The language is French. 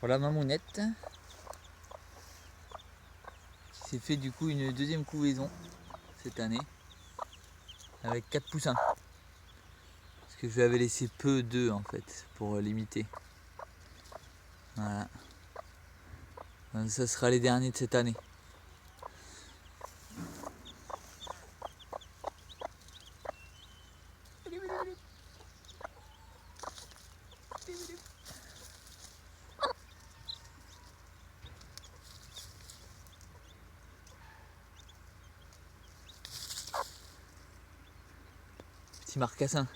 Voilà ma mounette qui s'est fait du coup une deuxième couvaison cette année avec 4 poussins. Parce que je lui avais laissé peu d'œufs en fait pour limiter. Voilà. Donc, ça sera les derniers de cette année. Petit marcassin.